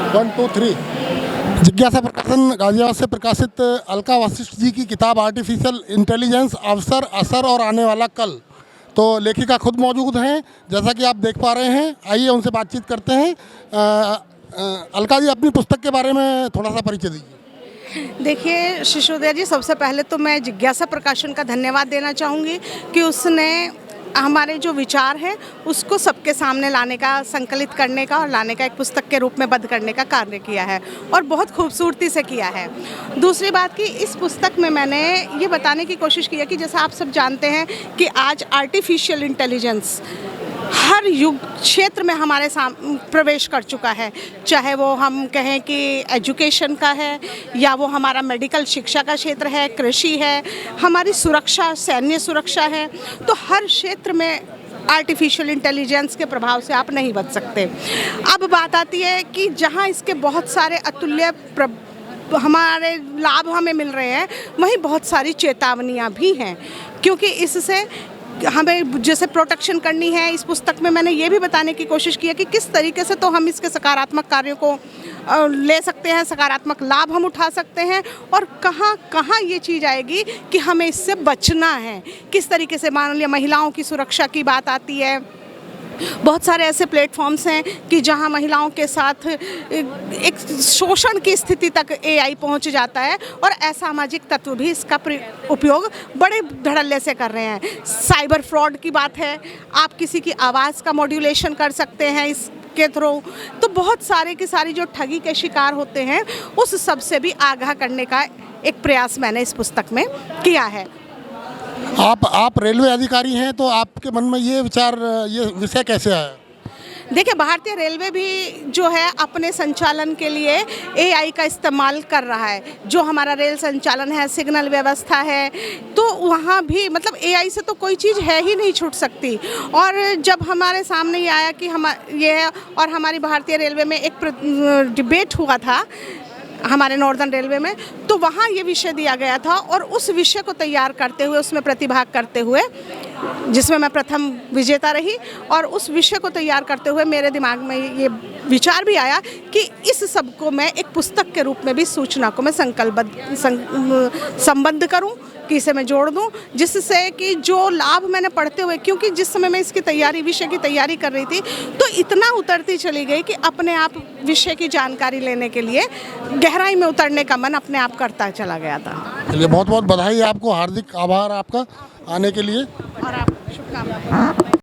1 2 3 जिज्ञासा प्रकाशन गाजियाबाद से प्रकाशित अलका वशिष्ठ जी की किताब आर्टिफिशियल इंटेलिजेंस, अवसर, असर और आने वाला कल। तो लेखिका खुद मौजूद हैं, जैसा कि आप देख पा रहे हैं। आइए उनसे बातचीत करते हैं। अलका जी, अपनी पुस्तक के बारे में थोड़ा सा परिचय दीजिए। देखिए शिशोदया जी, सबसे पहले तो मैं जिज्ञासा प्रकाशन का धन्यवाद देना चाहूँगी कि उसने हमारे जो विचार हैं उसको सबके सामने लाने का, संकलित करने का और लाने का, एक पुस्तक के रूप में बद्ध करने का कार्य किया है और बहुत खूबसूरती से किया है। दूसरी बात कि इस पुस्तक में मैंने ये बताने की कोशिश की है कि जैसा आप सब जानते हैं कि आज आर्टिफिशियल इंटेलिजेंस हर युग क्षेत्र में हमारे प्रवेश कर चुका है, चाहे वो हम कहें कि एजुकेशन का है या वो हमारा मेडिकल शिक्षा का क्षेत्र है, कृषि है, हमारी सुरक्षा, सैन्य सुरक्षा है। तो हर क्षेत्र में आर्टिफिशियल इंटेलिजेंस के प्रभाव से आप नहीं बच सकते। अब बात आती है कि जहाँ इसके बहुत सारे अतुल्य हमारे लाभ हमें मिल रहे हैं, वहीं बहुत सारी चेतावनियाँ भी हैं, क्योंकि इससे हमें जैसे प्रोटेक्शन करनी है। इस पुस्तक में मैंने ये भी बताने की कोशिश की है कि किस तरीके से तो हम इसके सकारात्मक कार्यों को ले सकते हैं, सकारात्मक लाभ हम उठा सकते हैं, और कहाँ कहाँ ये चीज़ आएगी कि हमें इससे बचना है। किस तरीके से, मान लिया महिलाओं की सुरक्षा की बात आती है, बहुत सारे ऐसे प्लेटफॉर्म्स हैं कि जहां महिलाओं के साथ एक शोषण की स्थिति तक एआई पहुंच जाता है, और असामाजिक तत्व भी इसका उपयोग बड़े धड़ल्ले से कर रहे हैं। साइबर फ्रॉड की बात है, आप किसी की आवाज़ का मॉड्यूलेशन कर सकते हैं इसके थ्रू। तो बहुत सारे की सारी जो ठगी के शिकार होते हैं, उस सब से भी आगाह करने का एक प्रयास मैंने इस पुस्तक में किया है। आप रेलवे अधिकारी हैं, तो आपके मन में ये विषय कैसे आया? देखिए, भारतीय रेलवे भी जो है अपने संचालन के लिए एआई का इस्तेमाल कर रहा है। जो हमारा रेल संचालन है, सिग्नल व्यवस्था है, तो वहाँ भी मतलब एआई से तो कोई चीज़ है ही नहीं छूट सकती। और जब हमारे सामने ये आया कि ये है, और हमारी भारतीय रेलवे में एक डिबेट हुआ था हमारे नॉर्दर्न रेलवे में, तो वहाँ ये विषय दिया गया था, और उस विषय को तैयार करते हुए, उसमें प्रतिभाग करते हुए, जिसमें मैं प्रथम विजेता रही, और उस विषय को तैयार करते हुए मेरे दिमाग में ये विचार भी आया कि इस सब को मैं एक पुस्तक के रूप में भी, सूचना को मैं संबद्ध करूं, कि इसे मैं जोड़ दूं, जिससे कि जो लाभ मैंने पढ़ते हुए, क्योंकि जिस समय मैं इसकी तैयारी, विषय की तैयारी कर रही थी, तो इतना उतरती चली गई कि अपने आप विषय की जानकारी लेने के लिए गहराई में उतरने का मन अपने आप करता चला गया था। चलिए, बहुत बहुत बधाई आपको, हार्दिक आभार आपका आने के लिए, और आपको शुभकामनाएं।